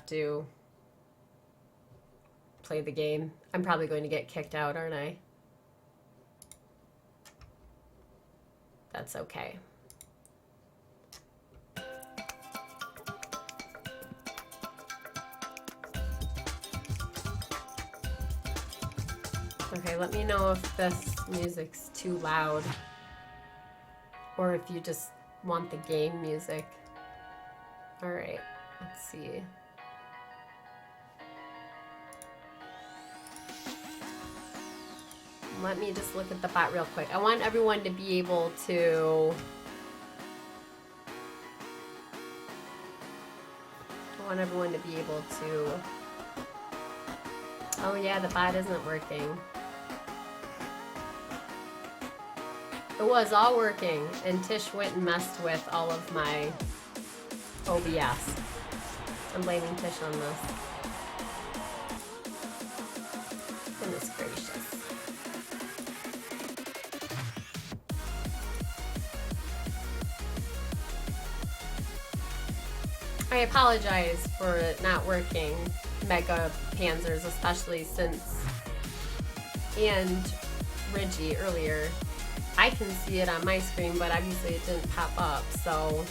have to play the game. I'm probably going to get kicked out, aren't I? That's okay. Okay, let me know if this music's too loud or if you just want the game music. All right, let's see. Let me just look at the bot real quick. I want everyone to be able to... Oh yeah, the bot isn't working. It was all working, and Tish went and messed with all of my OBS. I'm blaming Tish on this. Goodness gracious. I apologize for it not working, Mega Panzers, especially since, and Ridgie earlier. I can see it on my screen, but obviously it didn't pop up, so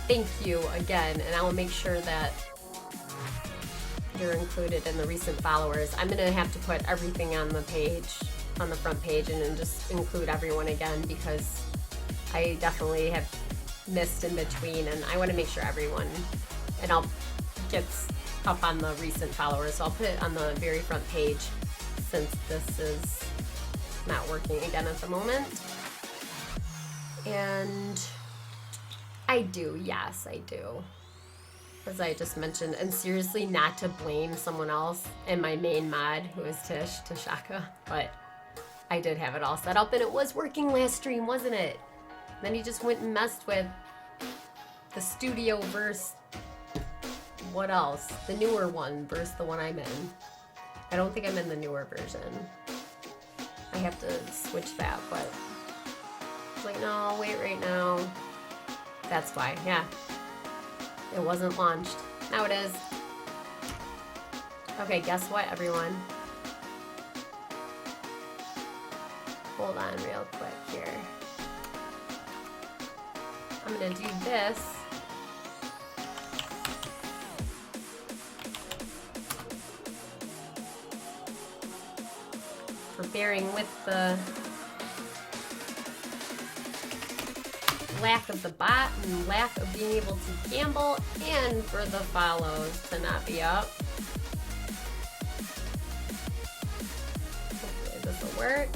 thank you again, and I will make sure that you're included in the recent followers. I'm gonna have to put everything on the page, on the front page, and then just include everyone again, because I definitely have missed in between, and I want to make sure everyone, and I'll get up on the recent followers, so I'll put it on the very front page since this is not working again at the moment. And I do, yes, I do. As I just mentioned, and seriously, not to blame someone else and my main mod, who is Tishaka, but I did have it all set up, and it was working last stream, wasn't it? Then he just went and messed with the studio verse, what else? The newer one versus the one I'm in. I don't think I'm in the newer version. I have to switch that, but it's like, no, I'll wait right now. That's why, yeah. It wasn't launched. Now it is. Okay, guess what, everyone? Hold on real quick here. I'm gonna do this. For bearing with the lack of the bot and lack of being able to gamble, and for the follows to not be up. Hopefully this will work.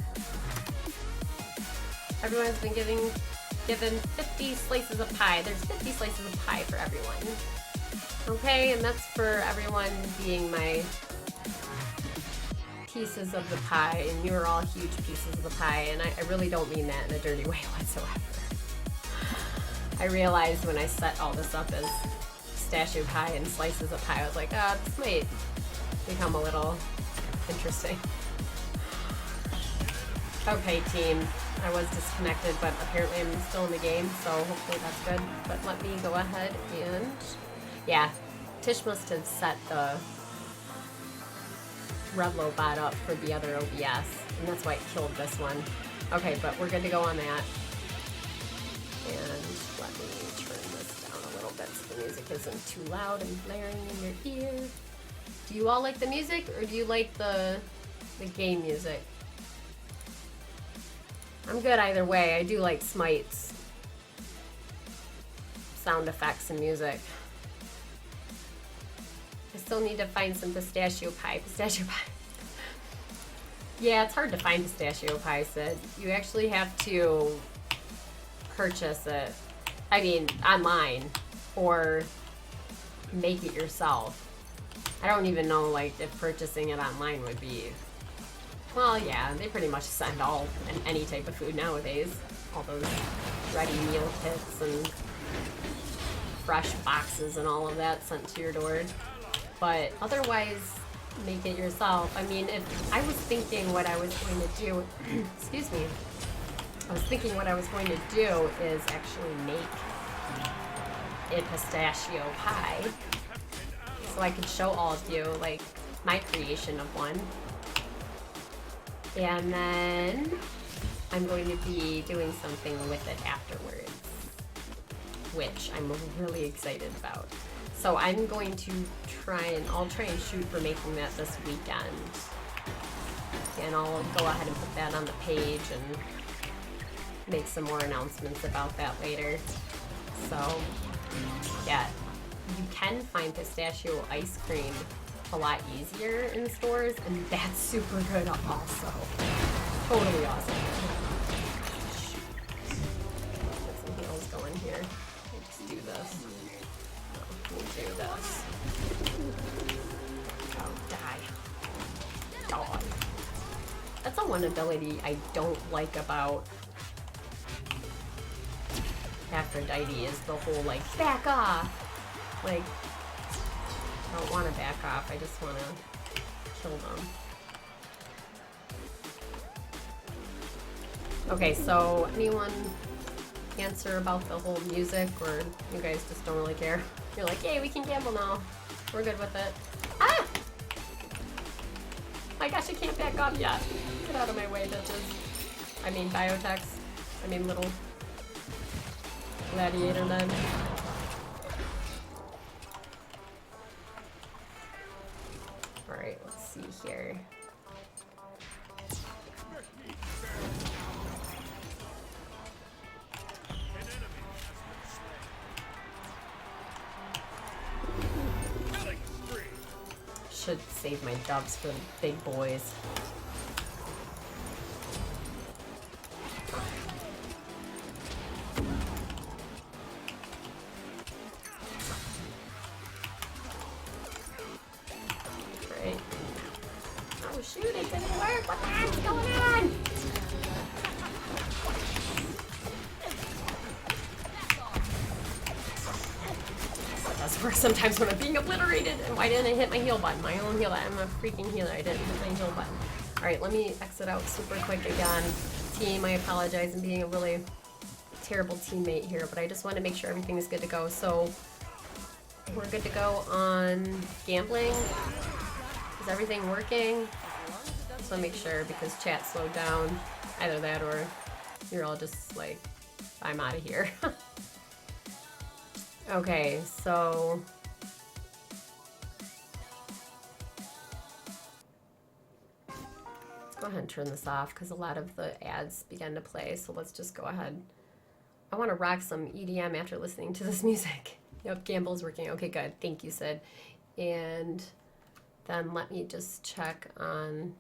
Everyone's been given 50 slices of pie. There's 50 slices of pie for everyone. Okay, and that's for everyone being my pieces of the pie, and you are all huge pieces of the pie, and I really don't mean that in a dirty way whatsoever. I realized when I set all this up as pistachio pie and slices of pie, I was like, oh, this might become a little interesting. Okay, team. I was disconnected, but apparently I'm still in the game, so hopefully that's good. But let me go ahead and... Yeah, Tish must have set the Revlo bot up for the other OBS, and that's why it killed this one. Okay, but we're good to go on that. And let me turn this down a little bit so the music isn't too loud and blaring in your ear. Do you all like the music, or do you like the game music? I'm good either way. I do like Smite's sound effects and music. I still need to find some pistachio pie. Pistachio pie. Yeah, it's hard to find pistachio pie, Sid. You actually have to purchase it, I mean, online, or make it yourself. I don't even know, like, if purchasing it online would be... Well, yeah, they pretty much send all and any type of food nowadays. All those ready meal kits and fresh boxes and all of that sent to your door. But otherwise, make it yourself. I mean, if I was thinking what I was going to do, excuse me, I was thinking what I was going to do is actually make a pistachio pie. so I could show all of you like my creation of one. And then I'm going to be doing something with it afterwards, which I'm really excited about. So I'm going to I'll try and shoot for making that this weekend. And I'll go ahead and put that on the page and make some more announcements about that later. So, yeah, you can find pistachio ice cream a lot easier in stores, and that's super good also. Totally awesome. Shoot. Get some heels going here. I'll just do this. We'll do this. Oh, die. Dog. That's the one ability I don't like about Aphrodite is the whole like back off. Like, I don't want to back off, I just want to kill them. Okay, so anyone answer about the whole music, or you guys just don't really care? You're like, hey, we can gamble now. We're good with it. Ah! My gosh, I can't back off yet. Get out of my way, bitches. I mean biotechs. I mean little gladiator men. Alright, let's see here. Should save my doves for the big boys. Right. Oh shoot, it didn't work! What the heck's going on? Does work sometimes when I'm being obliterated. And why didn't I hit my heal button? My own heal button. I'm a freaking healer. I didn't hit my heal button. Alright, let me exit out super quick again. Team, I apologize. I'm being a really terrible teammate here, but I just want to make sure everything is good to go. So, we're good to go on gambling. Is everything working? Just want to make sure because chat slowed down. Either that or you're all just like, I'm out of here. Okay, so let's go ahead and turn this off because a lot of the ads began to play. So let's just go ahead. I want to rock some EDM after listening to this music. Yep, Gamble's working. Okay, good. Thank you, Sid. And then let me just check on.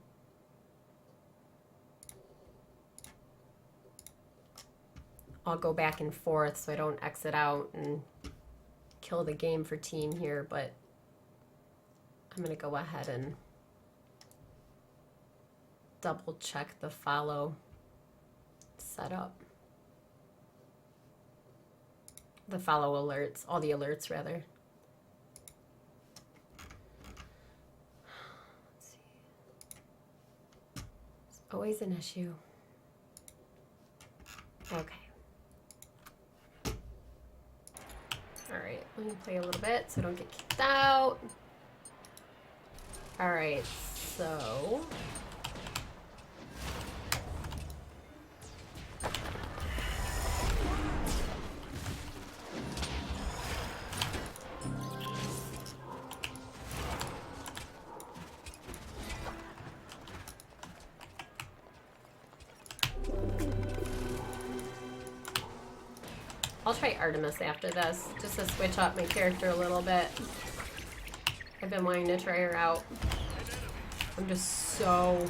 I'll go back and forth so I don't exit out and kill the game for team here, but I'm gonna go ahead and double check the follow setup. The follow alerts, all the alerts rather. Let's see. It's always an issue. Okay. Alright, let me play a little bit so I don't get kicked out. Alright, so I'll try Artemis after this, just to switch up my character a little bit. I've been wanting to try her out. I'm just so...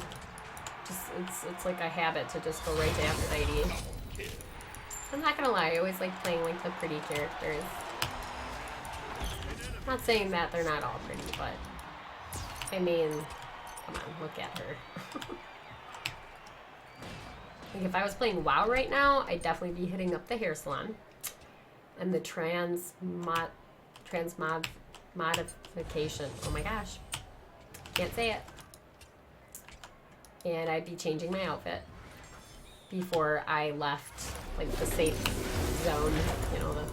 it's like a habit to just go right to Aphrodite. I'm not gonna lie, I always like playing like the pretty characters. I'm not saying that they're not all pretty, but... I mean, come on, look at her. Like if I was playing WoW right now, I'd definitely be hitting up the hair salon. And the modification. Oh my gosh. Can't say it. And I'd be changing my outfit before I left like the safe zone, you know, the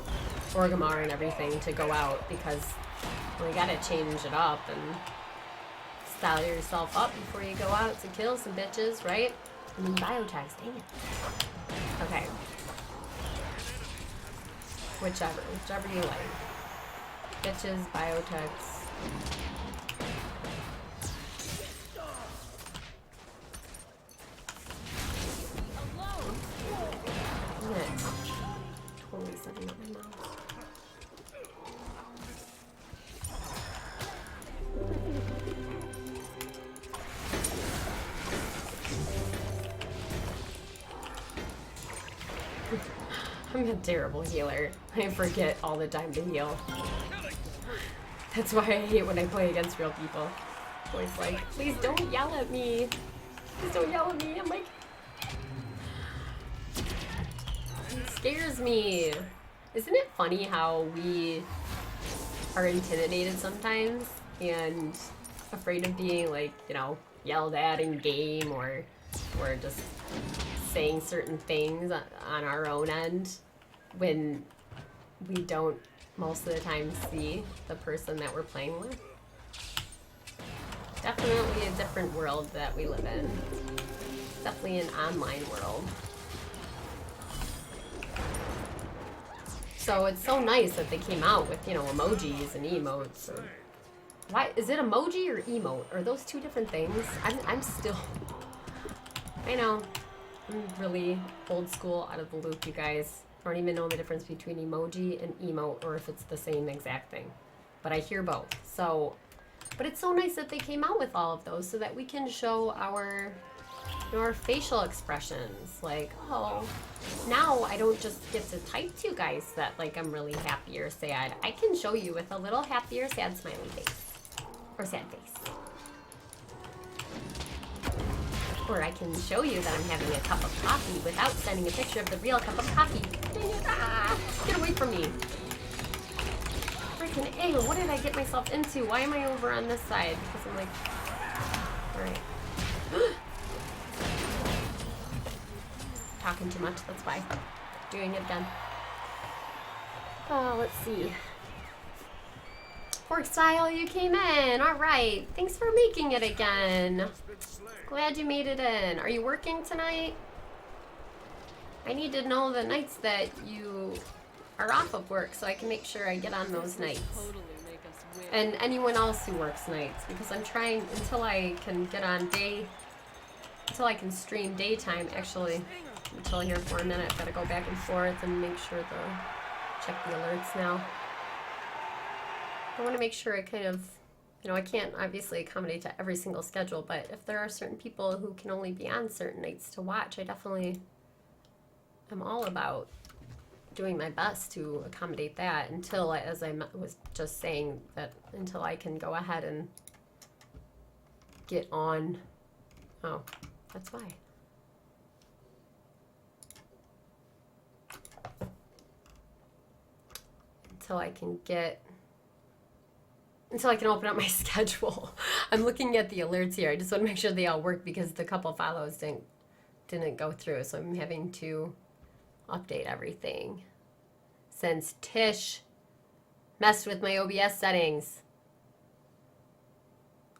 Orgrimmar and everything to go out because Well, you gotta change it up and style yourself up before you go out to kill some bitches, right? I mean, biotags, dang it. Okay. Whichever you like. Bitches, biotags. Totally setting up my mouse. I'm a terrible healer. I forget all the time to heal. That's why I hate when I play against real people. Always like, please don't yell at me. Please don't yell at me. I'm like, it scares me. Isn't it funny how we are intimidated sometimes and afraid of being, like, you know, yelled at in game or just saying certain things on our own end when we don't most of the time see the person that we're playing with? Definitely a different world that we live in. Definitely an online world. So it's so nice that they came out with, you know, emojis and emotes. Or, why is it emoji or emote? Are those two different things? I'm still. I know. I'm really old school, out of the loop, you guys. I don't even know the difference between emoji and emote, or if it's the same exact thing. But I hear both. So, but it's so nice that they came out with all of those so that we can show our, you know, our facial expressions. Like, oh, now I don't just get to type to you guys that, like, I'm really happy or sad. I can show you with a little happy or sad smiley face. Or sad face. Or I can show you that I'm having a cup of coffee without sending a picture of the real cup of coffee. Dang it, ah! Get away from me. Freaking A, what did I get myself into? Why am I over on this side? Because I'm like, alright. Talking too much, that's why. Doing it again. Oh, let's see. Pork style, you came in. Alright. Thanks for making it again. Glad you made it in. Are you working tonight? I need to know the nights that you are off of work so I can make sure I get on those nights. And anyone else who works nights, because I'm trying until I can get on until I can stream daytime, actually. Until here for a minute, gotta go back and forth and make sure check the alerts now. I want to make sure I kind of, you know, I can't obviously accommodate to every single schedule, but if there are certain people who can only be on certain nights to watch, I definitely am all about doing my best to accommodate that until, as I was just saying, that until I can go ahead and get on. Oh, that's why. Until I can open up my schedule. I'm looking at the alerts here. I just want to make sure they all work because the couple follows didn't go through, so I'm having to update everything. Since Tish messed with my OBS settings.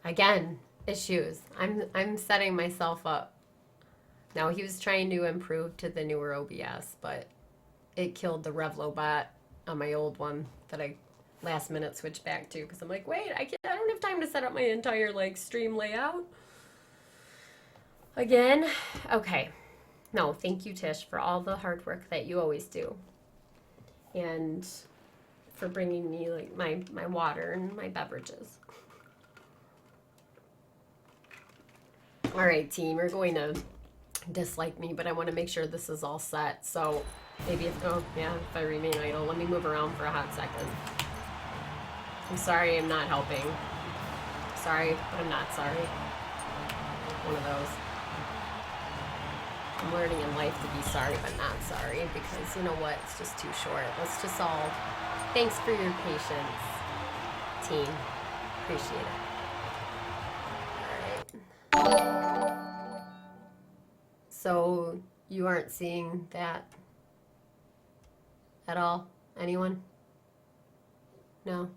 Again, issues. I'm setting myself up. Now, he was trying to improve to the newer OBS, but it killed the Revlo bot on my old one that I last minute switched back to because I'm like, wait, I don't have time to set up my entire, like, stream layout again. Okay. No, thank you, Tish, for all the hard work that you always do, and for bringing me, like, my water and my beverages. All right, team, you're going to dislike me, but I want to make sure this is all set. So maybe if I remain idle, let me move around for a hot second. I'm sorry I'm not helping. Sorry, but I'm not sorry. One of those. I'm learning in life to be sorry but not sorry because, you know what, it's just too short. Let's just all, thanks for your patience, team. Appreciate it. All right. So you aren't seeing that at all? Anyone? No?